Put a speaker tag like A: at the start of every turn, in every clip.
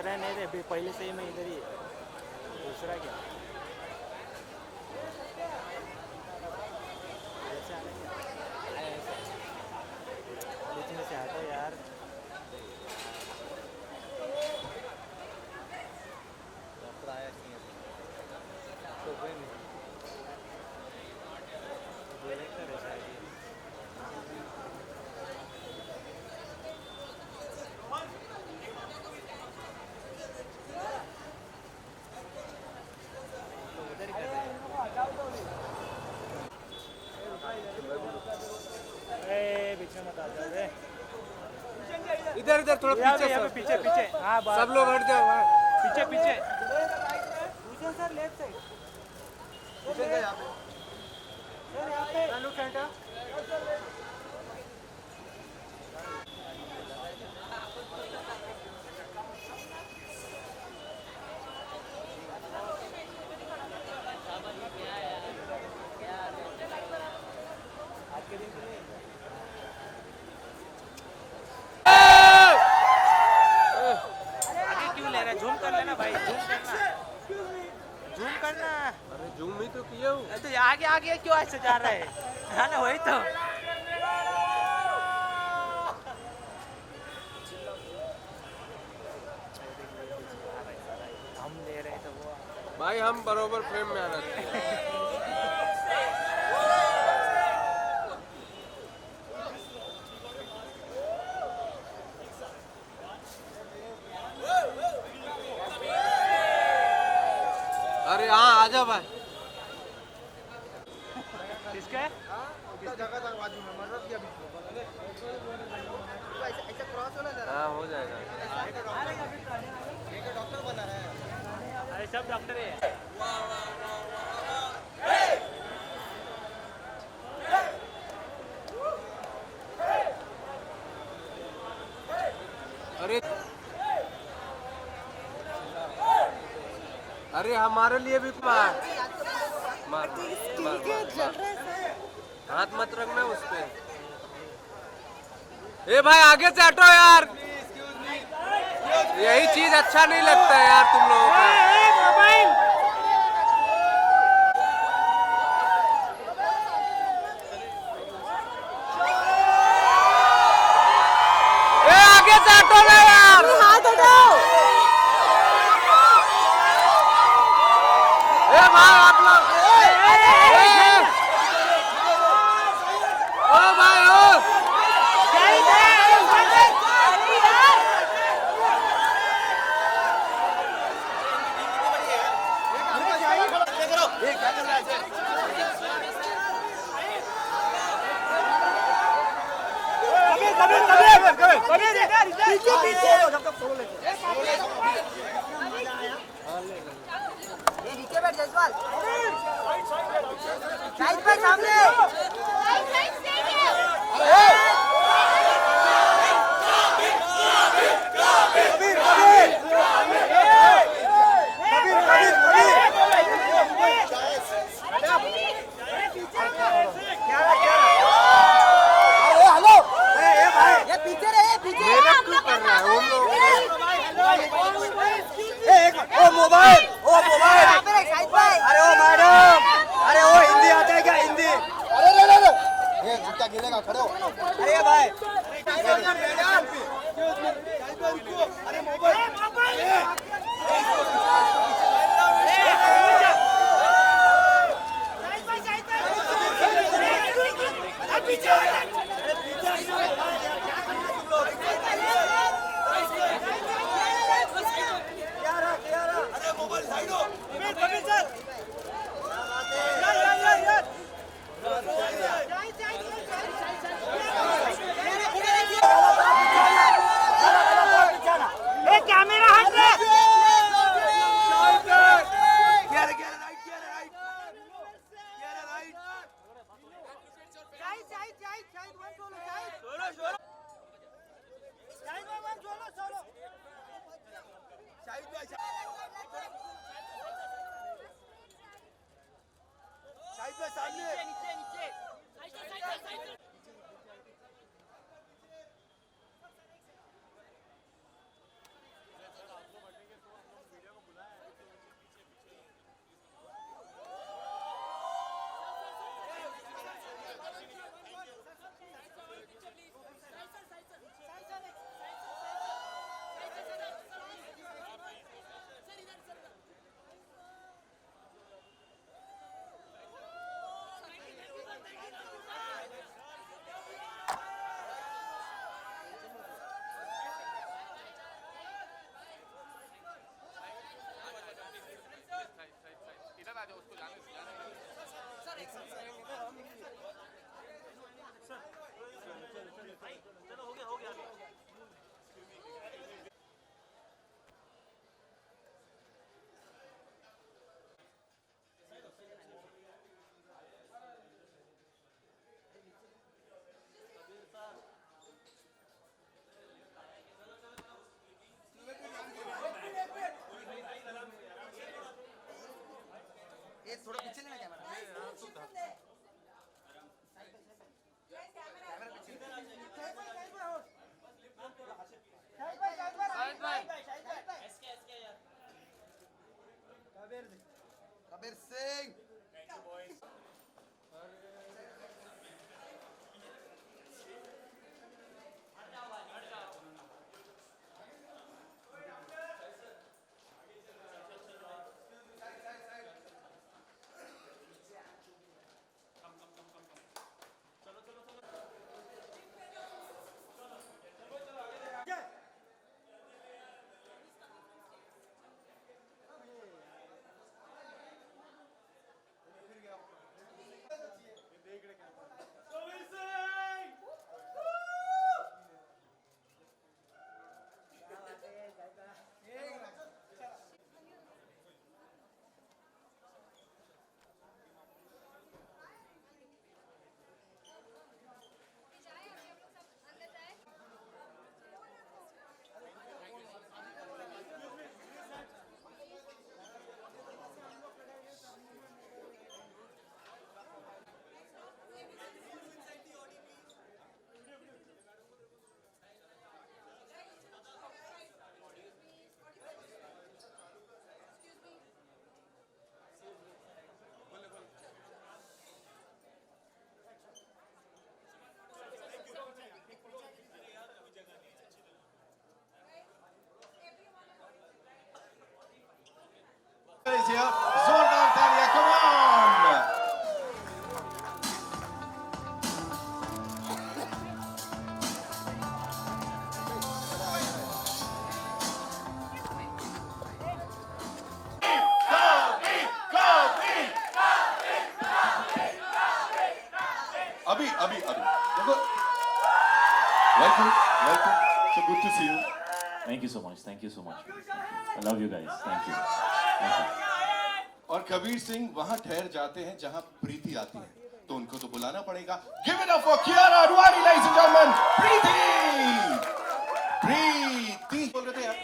A: दूसरा नहीं रे, पहले से ही मैं इधर ही दूसरा क्या बीच में से हटो यार।
B: इधर इधर थोड़ा पीछे
A: सर, पीछे पीछे। हाँ
B: सब लोग हट जाओ।
A: पीछे पीछे
C: सर लेफ्ट साइड
A: जूम कर लेना भाई, जूम करना।
B: अरे जूम ही तो किया हूँ।
A: तो आगे आगे क्यों ऐसे जा रहा है? हाँ ना, वही तो। हम ले रहे तो वो
B: भाई हम बरोबर फ्रेम में आना चाहिए। अरे हाँ आजा भाई।
A: किसके?
B: हाँ हो जाएगा।
A: अरे सब डॉक्टर है।
B: अरे अरे हमारे लिए भी मार मार मार, हाथ मत रखना उस पे। ए भाई आगे से हटो यार, यही चीज अच्छा नहीं लगता है यार तुम लोगों को। ए आगे से हटो ना यार,
C: हाथ हटाओ।
B: ए भाई आप लोग ओ भाई ओ
C: नीचे बैठ जयसवाल, साइड पे सामने। पीछे रहे, पीछे।
B: मेहनत क्यों कर रहा है वो लोग?
D: ओ मोबाइल, ओ मोबाइल।
C: साइड पे।
D: अरे ओ मैडम, अरे ओ हिंदी आता है क्या? हिंदी? अरे
C: ये थोड़ा पीछे लेना camera Kabir Singh
E: is here. Zordar Talia, come on! Abhi. देखो, welcome. So good to see you.
F: Thank you so much. I love you guys. Thank you.
E: और कबीर सिंह वहां ठहर जाते हैं जहां प्रीति आती है, तो उनको तो बुलाना पड़ेगा. Give it up for Kiara Advani, ladies and gentlemen. प्रीति बोल रहे थे यार.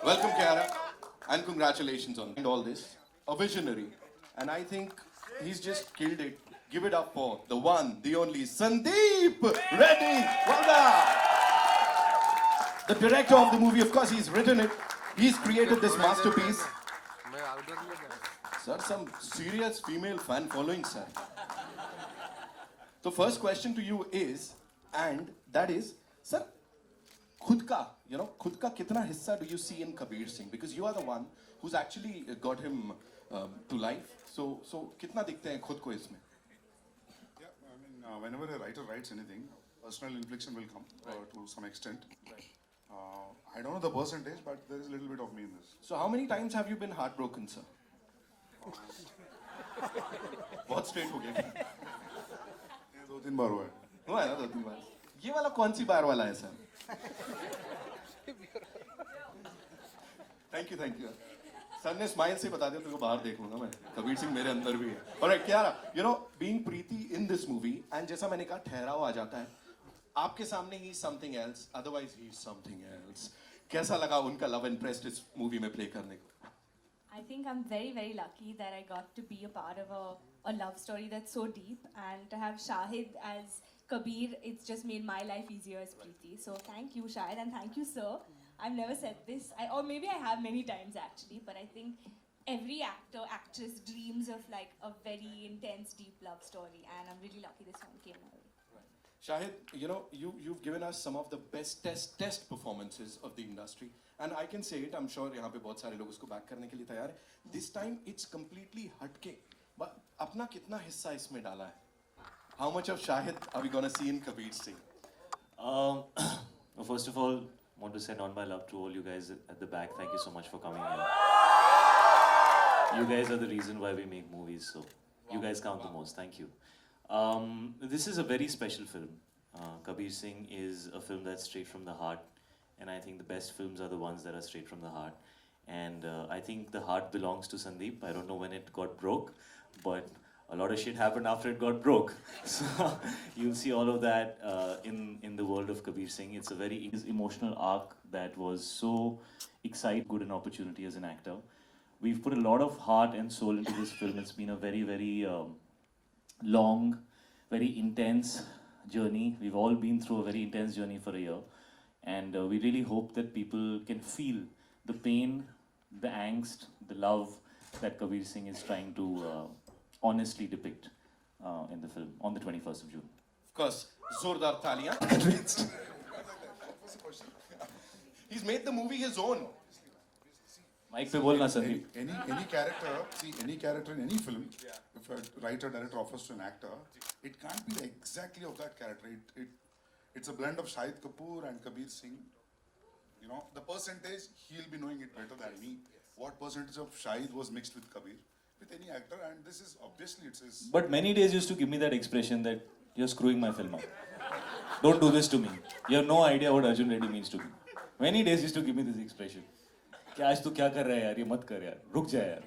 E: Welcome, Kiara, and congratulations on all this. A visionary, and I think he's just killed it. Give it up for the one, the only Sandeep Reddy. Well done. The director of the movie, of course, he's written it. He's created this masterpiece. Sir, some serious female fan following, sir. The first question to you is, and that is, sir, खुद का कितना हिस्सा do you see in Kabir Singh? Because you are the one who's actually got him to life. So कितना दिखते हैं खुद को इसमें?
G: Yeah, I mean, whenever a writer writes anything, personal inflection will come to some extent.
E: Right.
G: I don't know the percentage, but there is a little bit of me in this.
E: So how many times have you been heartbroken, sir? बहुत straight हो गया.
G: ये 2-3 बार हुआ है.
E: हुआ है ना 2-3 बार. ये वाला कौन सी बार वाला है, sir? Thank you. सर ने स्माइल से बता दिया, तेरे को बाहर देख लूंगा मैं. कबीर सिंह मेरे अंदर भी है. Alright, Kiara, being Preeti in this movie, and जैसा मैंने कहा ठहराव आ जाता है. आपके सामने ही something else, otherwise he is something else. कैसा लगा उनका love interest इस movie में play करने को?
H: I think I'm very, very lucky that I got to be a part of a love story that's so deep, and to have Shahid as Kabir, it's just made my life easier as Preeti. So thank you, Shahid, and thank you, sir. I've never said this, or maybe I have many times actually, but I think every actor, actress dreams of like a very intense, deep love story, and I'm really lucky this one came my way.
E: Shahid, you've given us some of the best test performances of the industry, and I can say it. I'm sure यहाँ पे बहुत सारे लोग उसको back करने के लिए तैयार हैं. This time it's completely हटके. But अपना कितना हिस्सा इसमें डाला है? How much of Shahid are we gonna see in Kabir Singh?
F: First of all, want to send all my love to all you guys at the back. Thank you so much for coming here. You guys are the reason why we make movies, so you guys count the most. Thank you. This is a very special film. Kabir Singh is a film that's straight from the heart, and I think the best films are the ones that are straight from the heart. And I think the heart belongs to Sandeep. I don't know when it got broke, but a lot of shit happened after it got broke. So you'll see all of that in the world of Kabir Singh. It's a very emotional arc that was so exciting, good an opportunity as an actor. We've put a lot of heart and soul into this film. It's been a very, very long, very intense journey. We've all been through a very intense journey for a year. And we really hope that people can feel the pain, the angst, the love that Kabir Singh is trying to honestly depict in the film on the 21st of June.
E: Of course, Zordar Taliyan. He's made the movie his own.
F: Mike pe bolna Sandeep.
G: Any character, see any character in any film, if a writer director offers to an actor, it can't be exactly of that character. It's a blend of Shahid Kapoor and Kabir Singh. You know, the percentage, he'll be knowing it better than me. What percentage of Shahid was mixed with Kabir, with any actor, and this is obviously it's his.
F: But many days used to give me that expression that you're screwing my film up. Don't do this to me. You have no idea what Arjun Reddy means to me. Many days used to give me this expression. कि आज तू क्या कर रहा है यार, ये मत कर यार, रुक जा यार.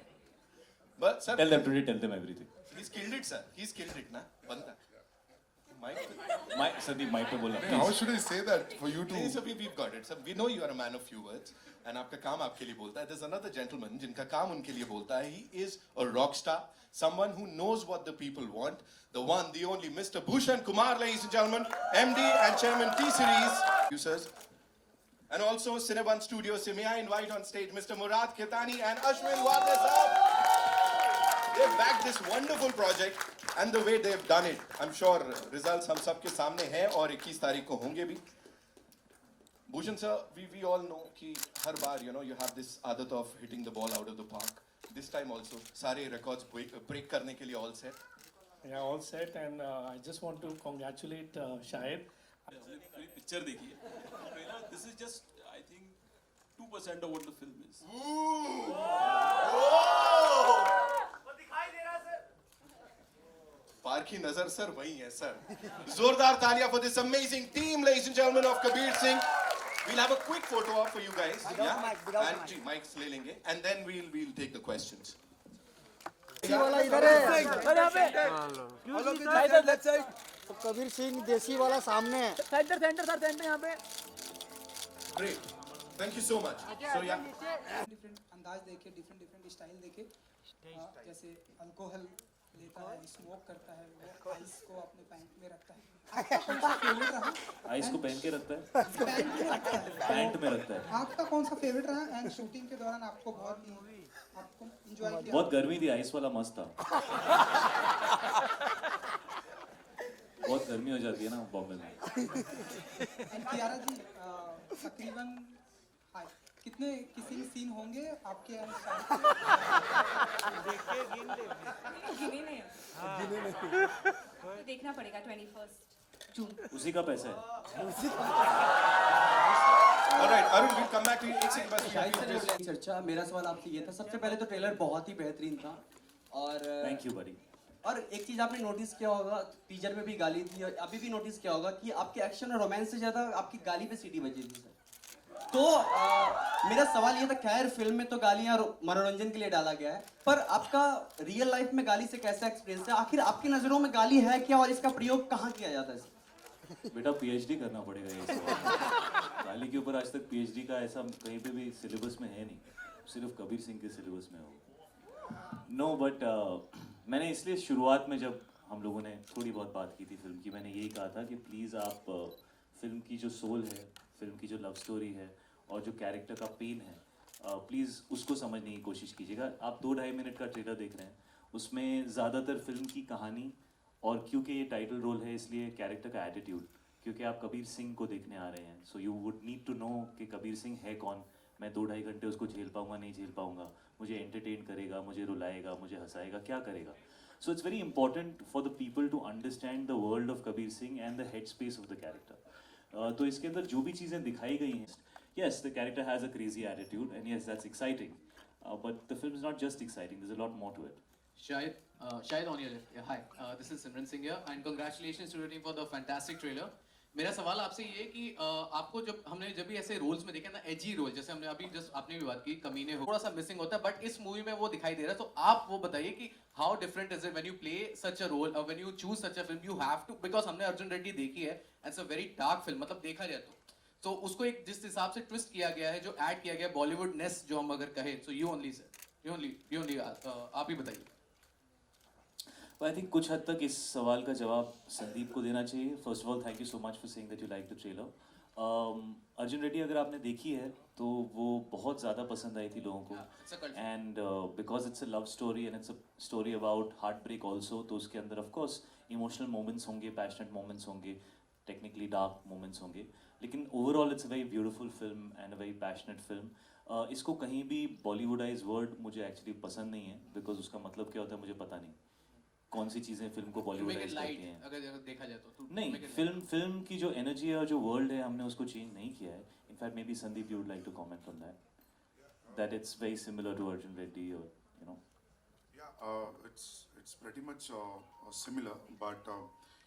E: But sir,
F: Tell them today, tell them everything.
E: he's killed it, sir. He's killed it, na? Banta.
F: Sandeep, mic पे बोलना.
G: How should I say that for you to?
E: नहीं, sir, we've got it. Sir, we know you are a man of few words, and आपका काम आपके लिए बोलता है. There's another gentleman जिनका काम उनके लिए बोलता है. He is a rock star, someone who knows what the people want. The one, the only, Mr. Bhushan Kumar, ladies and gentlemen, MD and Chairman T-Series producers. And also Cineban Studios, may I invite on stage Mr. Murad Khitani and Ashwin Wade sahab. They've backed this wonderful project, and the way they've done it, I'm sure results हम सबके सामने हैं और 21 तारीख को होंगे भी. Bhushan sir, we all know कि हर बार you have this आदत of hitting the ball out of the park. This time also सारे records break करने के लिए all set.
I: Yeah, all set, and I just want to congratulate Shahid.
J: Picture देखिए. This is just, I think, 2% of what the film is.
E: पार की नजर sir वही है sir. जोरदार तालियां for this amazing team, ladies and gentlemen of Kabir Singh. We'll have a quick photo op for you guys.
D: Without mic, without
E: and
D: mic.
E: mics ले लेंगे, and then we'll take the questions.
D: वाला इधर है कबीर सिंह देसी वाला सामने है centre यहाँ पे
E: Great. Thank you so much. So yeah.
K: Different अंदाज देखे, डिफरेंट स्टाइल देखे. जैसे अल्कोहल लेता है, स्मोक करता है, वो आइस को अपने पैंट में रखता है. आपका कौन सा फेवरेट रहा?
F: आइस को पहन के रखता है.
K: पैंट में रखता है.
F: पैंट में रखता है.
K: आपका कौन सा फेवरेट रहा? एंड शूटिंग के दौरान आपको बहुत एंजॉय किया?
F: बहुत गर्मी थी, आइस वाला मस्त था. बहुत गर्मी हो जाती है ना बॉम्बे में.
K: एंड कियारा जी, तकरीबन कितने किसी सीन होंगे आपके
H: गिने नहीं. देखना पड़ेगा 21st जून.
F: उसी का पैसा है.
E: All right, Arun, we'll come back to you. एक सेकंड बस.
L: चर्चा. मेरा सवाल आपसे ये था, सबसे पहले तो ट्रेलर बहुत ही बेहतरीन था और
F: थैंक यू बड़ी.
L: और एक चीज आपने नोटिस किया होगा, टीजर में भी गाली थी और अभी भी नोटिस किया होगा कि आपके एक्शन और रोमांस से ज्यादा आपकी गाली पे सीटी बजी थी सर. तो मेरा सवाल ये था, खैर फिल्म में तो गालियां मनोरंजन के लिए डाला गया है, पर आपका रियल लाइफ में गाली से कैसा एक्सपीरियंस है? आखिर आपकी नजरों में गाली है क्या और इसका प्रयोग कहाँ किया जाता है?
F: बेटा पीएचडी करना पड़ेगा ये. गाली के ऊपर आज तक पीएचडी का ऐसा कहीं पे भी सिलेबस में है नहीं, सिर्फ कबीर सिंह के सिलेबस में हो. नो बट मैंने इसलिए शुरुआत में जब हम लोगों ने थोड़ी बहुत बात की थी फिल्म की, मैंने यही कहा था कि प्लीज़ आप फिल्म की जो सोल है, फिल्म की जो लव स्टोरी है और जो कैरेक्टर का पेन है, प्लीज़ उसको समझने की कोशिश कीजिएगा. आप 2-2.5 मिनट का ट्रेलर देख रहे हैं, उसमें ज़्यादातर फिल्म की कहानी और क्योंकि ये टाइटल रोल है इसलिए कैरेक्टर का एटीट्यूड, क्योंकि आप कबीर सिंह को देखने आ रहे हैं, so you would need to know कि कबीर सिंह है कौन. मैं 2-2.5 घंटे उसको झेल पाऊंगा, नहीं झेल पाऊंगा, मुझे एंटरटेन करेगा, मुझे रुलाएगा, मुझे हंसाएगा, क्या करेगा. So it's very important for the people to understand the world of Kabir Singh and the head space of the character. तो इसके अंदर जो भी चीज़ें दिखाई गई हैं, yes, the character has a crazy attitude, and yes, that's exciting. But the film is not just exciting. There's a lot more to it.
M: Shahid on your left. Yeah, hi. This is Simran Singh here, and congratulations to the team for the fantastic trailer. मेरा सवाल आपसे ये है कि आपको जब भी ऐसे रोल्स में देखा ना, एजी रोल, जैसे हमने अभी जस्ट आपने भी बात की, कमीने हो, थोड़ा सा मिसिंग होता है, बट इस मूवी में वो दिखाई दे रहा है. तो आप वो बताइए कि how different is it when you play such a role, और when you choose such a film, you have to, because हमने अर्जुन रेड्डी देखी है, it's a very dark film, मतलब देखा जाए तो उसको एक जिस हिसाब से ट्विस्ट किया गया है, जो ऐड किया गया बॉलीवुड नेस जो हम अगर कहे, सो यू ओनली आप ही बताइए.
F: Well, I think कुछ हद तक इस सवाल का जवाब संदीप को देना चाहिए. First of all, thank you so much for saying that you liked the trailer. Arjun Reddy अगर आपने देखी है तो वो बहुत ज़्यादा पसंद आई थी लोगों को. And because it's a love story and it's a story about heartbreak also, तो उसके अंदर of course emotional moments होंगे, passionate moments होंगे, technically dark moments होंगे. लेकिन overall it's a very beautiful film and a very passionate film. इसको कहीं भी Bollywoodized word मुझे actually पसंद नहीं है, because उसका मतलब क्या होता है मुझे पता नहीं. कौन सी चीज़ें फिल्म को बॉलीवुडाइज करती हैं.
M: अगर देखा जाए तो
F: नहीं, फिल्म की जो एनर्जी है और जो वर्ल्ड है हमने उसको चेंज नहीं किया है. In fact maybe Sandeep you would like to comment on that it's very similar to Arjun Reddy और you know.
G: It's pretty much similar, but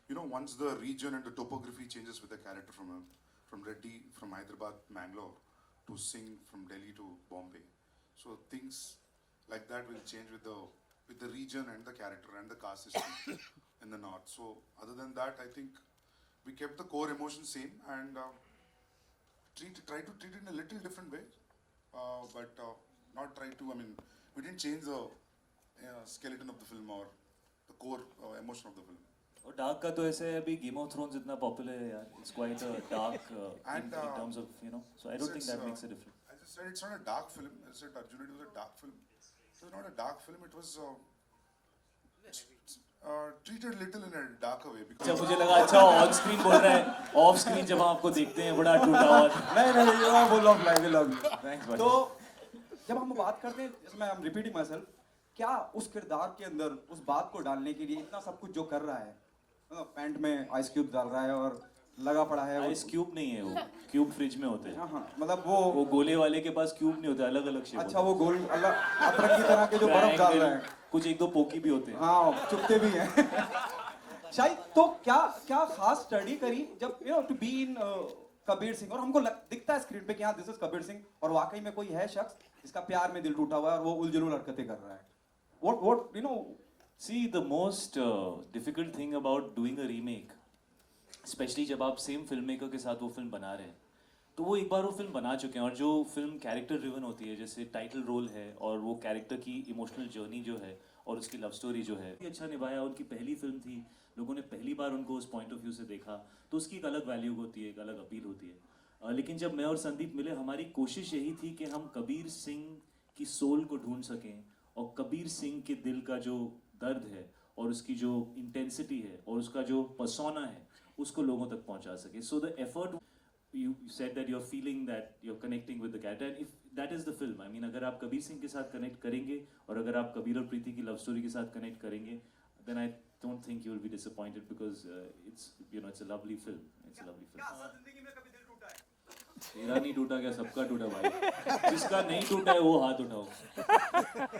G: you know, once the region and the topography changes with the character from Reddy from Hyderabad, Mangalore to Singh from Delhi to Bombay, so things like that will change with the region and the character and the caste system in the north. So other than that, I think we kept the core emotion same and try to treat it in a little different way, but not try to, I mean, we didn't change the skeleton of the film or the core emotion of the film.
F: और dark का तो ऐसे अभी game of thrones इतना popular है यार. It's quite a dark in terms of, you know, so I don't think that makes a difference.
G: I just said it's not a dark film. I said Arjun Reddy was a dark film. It was not a dark film. It was treated little in a darker way.
F: अच्छा, मुझे लगा अच्छा on screen बोल रहा है, of screen जब हम आपको देखते हैं बड़ा टूटा हुआ.
N: नहीं मैं बोल रहा हूँ लाइव लव. तो जब हम बात करते हैं, इसमें I am repeating my self, क्या उस किरदार के अंदर उस बात को डालने के लिए इतना सब कुछ जो कर रहा है, मतलब पैंट में आइस क्यूब डाल रहा है और लगा पड़ा है.
F: आइस क्यूब नहीं है, वो क्यूब फ्रिज में होते हैं.
N: हाँ, मतलब वो
F: गोले वाले के पास क्यूब नहीं होते, अलग अलग शेप.
N: अच्छा, वो गोल अलग अतरंग की तरह के जो बर्फ डाल रहा है,
F: कुछ एक दो पोकी भी होते हैं.
N: हाँ, चुपते भी हैं. शायद तो क्या खास स्टडी करी जब you know to be in Kabir Singh, और हमको दिखता है स्क्रीन पे कि हाँ दिस इज कबीर सिंह, और वाकई में कोई है शख्स जिसका प्यार में दिल टूटा हुआ है और वो उलझुल हरकतें कर रहा है. What you know?
F: See, the most difficult thing about doing a remake, especially जब आप सेम फिल्म मेकर के साथ वो फिल्म बना रहे हैं, तो वो एक बार वो फिल्म बना चुके हैं, और जो फिल्म कैरेक्टर ड्रिवन होती है, जैसे टाइटल रोल है और वो कैरेक्टर की इमोशनल जर्नी जो है और उसकी लव स्टोरी जो है, अच्छा निभाया. उनकी पहली फिल्म थी, लोगों ने पहली बार उनको उस पॉइंट ऑफ व्यू से देखा, तो उसकी एक अलग वैल्यू होती है, एक अलग अपील होती है. लेकिन जब मैं और संदीप मिले, हमारी कोशिश यही थी कि हम कबीर सिंह की सोल को ढूंढ सकें और कबीर सिंह के दिल का जो दर्द है और उसकी जो इंटेंसिटी है और उसका जो पर्सोना है उसको लोगों तक पहुंचा सके. So the effort, you said that you're feeling that you're connecting with the character, and if that is the film, I mean, अगर आप कबीर सिंह के साथ कनेक्ट करेंगे और अगर आप कबीर और प्रीति की लव स्टोरी के साथ कनेक्ट करेंगे, then I don't think you will be disappointed, because it's, you know, it's a lovely film. It's a lovely film. तेरा नहीं टूटा क्या, सबका टूटा भाई. जिसका नहीं टूटा है वो हाथ उठाओ.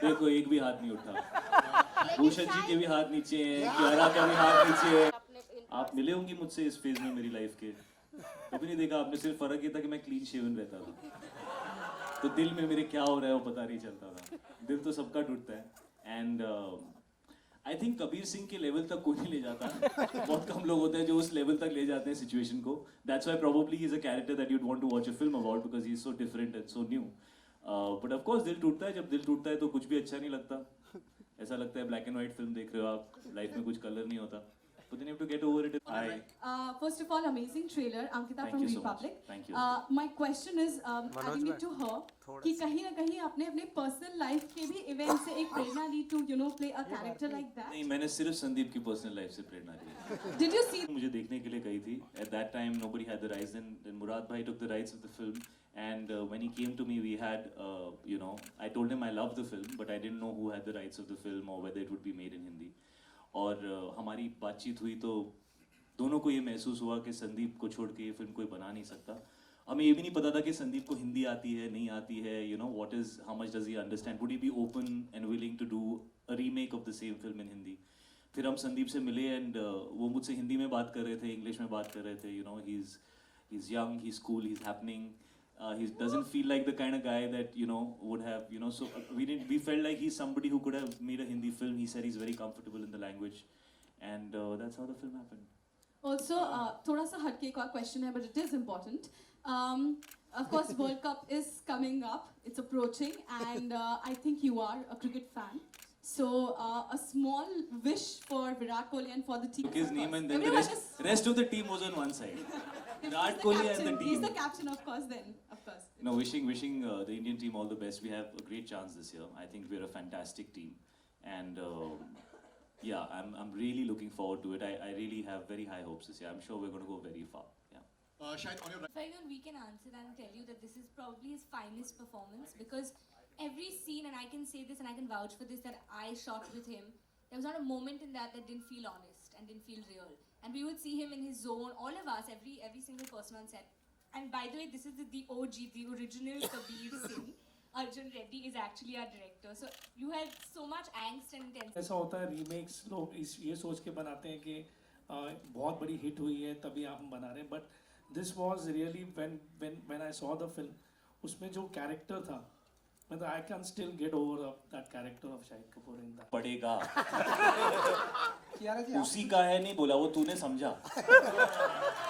F: देखो एक भी हाथ नहीं उठा. भूषण जी के भी हाथ नीचे हैं, कियारा का भी हाथ नीचे है. आप मिले होंगे मुझसे इस फेज में मेरी लाइफ के, कभी नहीं देखा आपने. सिर्फ फर्क ये था कि मैं क्लीन शेवन रहता था, तो दिल में मेरे क्या हो रहा है वो पता नहीं चलता था. दिल तो सबका टूटता है. And I think Kabir Singh के लेवल तक कोई नहीं ले जाता. बहुत कम लोग होते हैं जो उस लेवल तक ले जाते हैं सिचुएशन को. That's why probably he is a character that you'd want to watch a film about, because he is so different and so new. But of course दिल टूटता है. जब दिल टूटता है तो कुछ भी अच्छा नहीं लगता. ऐसा लगता है ब्लैक एंड व्हाइट फिल्म देख रहे हो आप, लाइफ में कुछ कलर नहीं होता. But then you have to get over it.
H: First of all, amazing trailer, Ankita from Republic.
F: Thank you.
H: My question is, adding it to her, कि कहीं ना कहीं आपने अपने पर्सनल लाइफ के भी इवेंट से एक प्रेरणा ली to you know play a character like that.
F: नहीं, मैंने सिर्फ संदीप की पर्सनल लाइफ से प्रेरणा ली.
H: Did you see?
F: मुझे देखने के लिए गई थी. At that time, nobody had the rights. Then Murad bhai took the rights of the film. And when he came to me, we had, you know, I told him I love the film, but I didn't know who had the rights of the film or whether it would be made in Hindi. और हमारी बातचीत हुई तो दोनों को ये महसूस हुआ कि संदीप को छोड़ के ये फिल्म कोई बना नहीं सकता. हमें ये भी नहीं पता था कि संदीप को हिंदी आती है नहीं आती है, you know, what is, how much does he understand, would he be open and willing to do a remake of the same film in Hindi. फिर हम संदीप से मिले एंड वो मुझसे हिंदी में बात कर रहे थे, इंग्लिश में बात कर रहे थे, you know, he's young, he's cool, he's happening, he doesn't feel like the kind of guy that, you know, would have, you know, so we felt like he's somebody who could have made a Hindi film. He said he's very comfortable in the language, and that's how the film happened.
O: Also, थोड़ा सा हटके का question है, but it is important. Of course, World Cup is coming up. It's approaching, and I think you are a cricket fan. So, a small wish for Virat Kohli and for the team.
F: Took his name and then the
O: Everyone
F: rest of the team was on one side. Virat Kohli and the team.
O: He's the captain, of course. Then, of course.
F: No, wishing the Indian team all the best. We have a great chance this year. I think we're a fantastic team, and yeah, I'm really looking forward to it. I really have very high hopes this year. I'm sure we're going to go very far. Yeah.
H: If anyone we can answer that and tell you that this is probably his finest performance, because every scene, and I can say this and I can vouch for this, that I shot with him, there was not a moment in that didn't feel honest and didn't feel real. And we would see him in his zone, all of us, every single person on set. And by the way, this is the OG, the original Kabir Singh. Arjun Reddy is actually our director. So you had so much angst and intensity.
I: ऐसा होता है, remakes लोग ये सोच के बनाते हैं कि बहुत बड़ी हिट हुई है तभी हम बना रहे हैं, but this was really when I saw the film, उसमें जो कैरेक्टर था, मतलब I can still get over that character of Shahid Kapoor in that.
F: पड़ेगा.
K: कियारा जी,
F: उसी का है नहीं बोला, वो तूने समझा.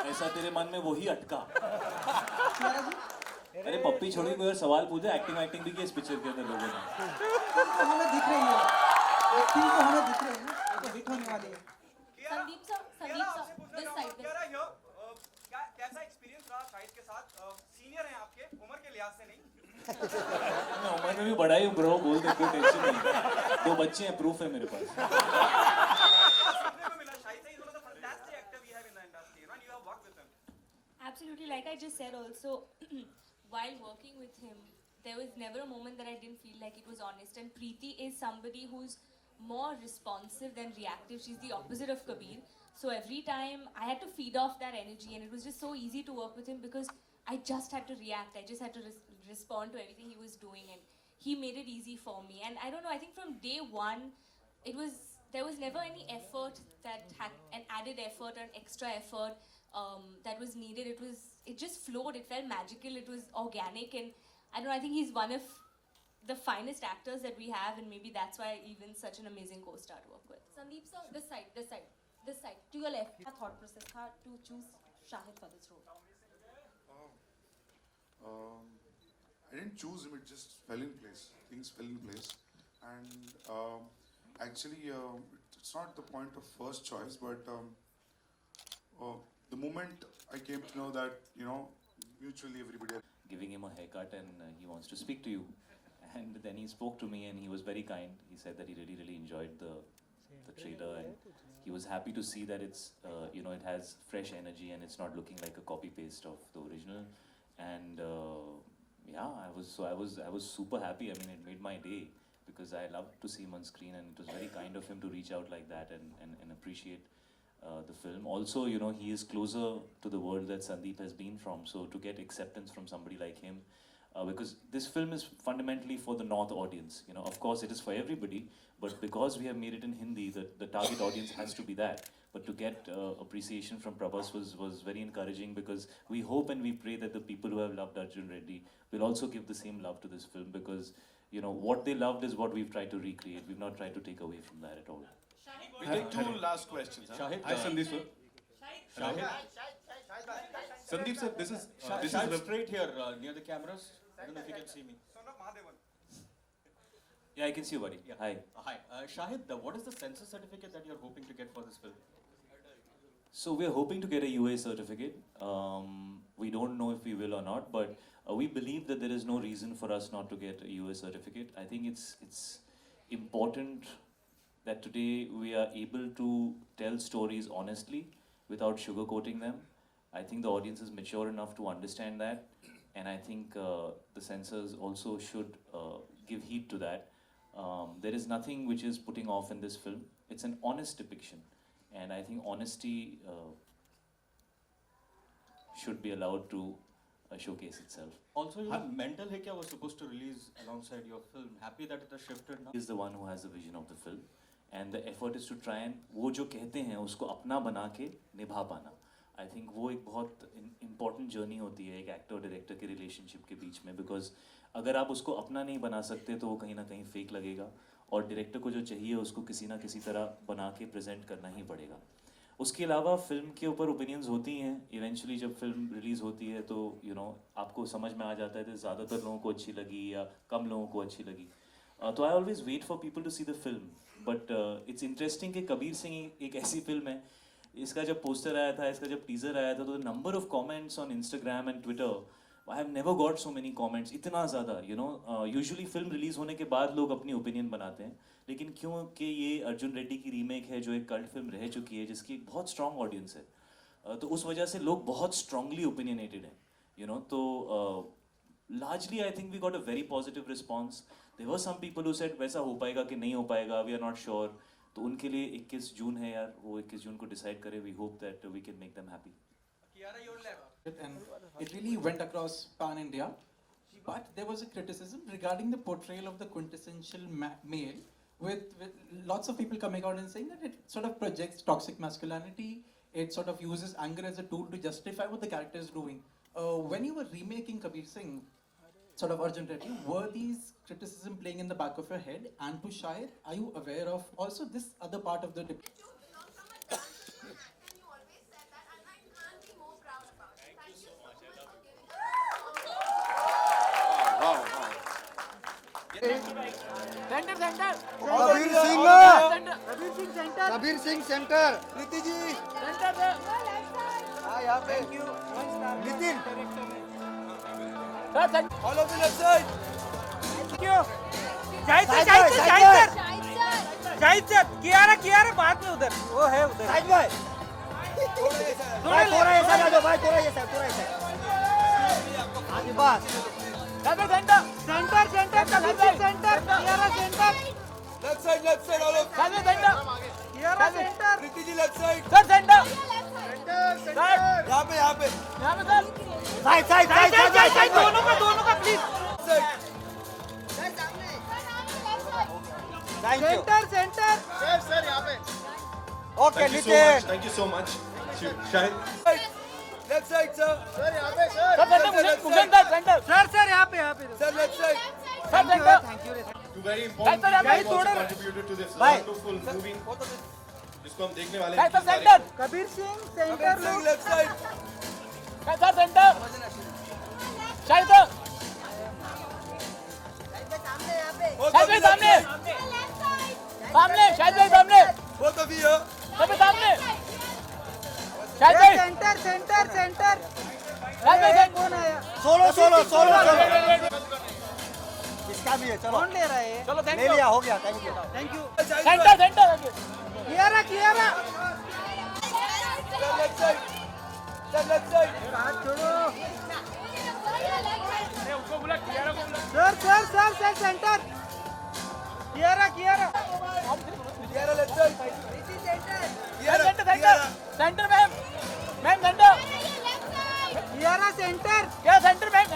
F: ऐसा तेरे मन में वही अटका.
K: कियारा जी,
F: अरे पप्पी छोड़ी, कोई और सवाल पूछे. एक्टिंग भी की इस पिक्चर के अंदर लोगों ने.
K: तो हमें दिख रही है, एक्टिंग तो हमें दिख रही है, तो हिट होने वाली है.
H: Sandeep sir, this side.
N: कैसा एक्सपीरियंस रहा शाहिद के साथ? सीनियर हैं आपके, उम्र के लिहाज से नहीं.
F: मैं उम्र में भी बड़ा ही हूँ ब्रो, बोल दे, कोई टेंशन नहीं. 2 बच्चे हैं, प्रूफ है मेरे पास.
H: Absolutely, like I just said also, while working with him, there was never a moment that I didn't feel like it was honest. And Preeti is somebody who's more responsive than reactive. She's the opposite of Kabir. So every time I had to feed off that energy, and it was just so easy to work with him because I just had to react. I just had to respond to everything he was doing, and he made it easy for me. And I don't know, I think from day one, there was never any effort that had an added effort or an extra effort that was needed. It just flowed. It felt magical. It was organic, and I don't know, I think he's one of the finest actors that we have, and maybe that's why even such an amazing co-star to work with. Sandeep sir, this side, to your left. Our thought process था to choose Shahid for this role.
G: I didn't choose him, it just fell in place. Things fell in place. And actually, it's not the point of first choice, but the moment I came to know that, you know, mutually everybody...
F: Giving him a haircut and he wants to speak to you. And then he spoke to me and he was very kind. He said that he really enjoyed the trailer, and he was happy to see that it's, you know, it has fresh energy and it's not looking like a copy-paste of the original. And yeah, I was super happy. I mean, it made my day because I loved to see him on screen, and it was very kind of him to reach out like that and appreciate the film. Also, you know, he is closer to the world that Sandeep has been from, so to get acceptance from somebody like him, because this film is fundamentally for the North audience. You know, of course it is for everybody, but because we have made it in Hindi, the target audience has to be that. But to get appreciation from Prabhas was very encouraging, because we hope and we pray that the people who have loved Arjun Reddy will also give the same love to this film, because, you know, what they loved is what we've tried to recreate. We've not tried to take away from that at all.
E: We take 2 last questions. Huh?
J: Shahid, hi Sandeep sir. Shahid. Sandeep sir, this is straight here near the cameras. I don't know if you can see me.
F: Yeah, I can see you, buddy.
J: Yeah.
F: Hi.
J: Hi. Shahid, what is the censor certificate that you're hoping to get for this film?
F: So we're hoping to get a UA certificate. We don't know if we will or not, but we believe that there is no reason for us not to get a UA certificate. I think it's important that today we are able to tell stories honestly without sugarcoating them. I think the audience is mature enough to understand that, and I think the censors also should give heed to that. There is nothing which is putting off in this film. It's an honest depiction, and I think honesty should be allowed to showcase itself.
J: Also, your mental है क्या was supposed to release alongside your film. Happy that it has shifted now.
F: He is the one who has the vision of the film, and the effort is to try and वो जो कहते हैं उसको अपना बना के निभा पाना. I think वो एक बहुत important journey होती है एक actor director के relationship के बीच में, because अगर आप उसको अपना नहीं बना सकते तो वो कहीं ना कहीं fake लगेगा, और डायरेक्टर को जो चाहिए उसको किसी ना किसी तरह बना के प्रेजेंट करना ही पड़ेगा. उसके अलावा फिल्म के ऊपर ओपिनियंस होती हैं. इवेंचुअली जब फिल्म रिलीज़ होती है तो आपको समझ में आ जाता है कि ज़्यादातर लोगों को अच्छी लगी या कम लोगों को अच्छी लगी. तो I always wait for people to see the film. But it's interesting कि कबीर सिंह एक ऐसी फिल्म है, इसका जब पोस्टर आया था, इसका जब टीज़र आया था, तो number of comments on Instagram and Twitter, I have never got so many comments. इतना ज़्यादा यूजुअली फिल्म रिलीज़ होने के बाद लोग अपनी ओपिनियन बनाते हैं, लेकिन क्योंकि ये अर्जुन रेड्डी की रीमेक है जो एक कल्ट फिल्म रह चुकी है जिसकी एक बहुत स्ट्रॉन्ग ऑडियंस है, तो उस वजह से लोग बहुत स्ट्रांगली ओपिनियनेटेड हैं. तो largely I think we got a very positive response. There were some people who said वैसा हो पाएगा कि नहीं हो पाएगा, वी आर नॉट श्योर. तो उनके लिए 21 जून है यार, वो 21 जून को डिसाइड करें. We hope that we can make them happy.
P: And it really went across pan India, but there was a criticism regarding the portrayal of the quintessential male, with lots of people coming out and saying that it sort of projects toxic masculinity. It sort of uses anger as a tool to justify what the character is doing. When you were remaking Kabir Singh, sort of Arjun Reddy, were these criticism playing in the back of your head? And to Shahid, are you aware of also this other part of the debate?
D: Centre centre Kabir Singh centre. Preeti ji centre पे. हाँ यहाँ पे. Nitin
A: Follow the left side. क्यों? Shahid sir Kiara बाद में उधर वो है उधर. साइड भाई थोड़ा ऐसा ना दो भाई, थोड़ा ऐसा आगे बस. Centre Kiara centre. Left side all of centre Kiara centre. Preeti ji left side. Sir centre यहाँ पे सर. साइड दोनों का प्लीज. सेंटर सर यहाँ पे. Okay Nitin,
E: Thank you so much. Shahid.
A: Left side sir यहाँ पे. सर यहाँ पे sir left side. Sir centre. Thank you.
E: Two very important people also contributed to this wonderful movie, जिसको हम देखने वाले हैं.
A: Centre Kabir Singh centre left side. Sir centre. Shahid सामने. शाहिद भाई सामने. वो तो भी हो. सब सामने. शाहिद भाई सेंटर. शाहिद भाई कौन आया? सोलो. इसका भी है. चलो कौन ले रहा है? चलो ले लिया, हो गया. Thank you. Centre Kiara. Left side. हाथ छोड़ो. उसको बोला कियारा को बोला. Sir centre. Kiara left side. Centre ma'am centre. Kiara centre. क्या सेंटर मैम?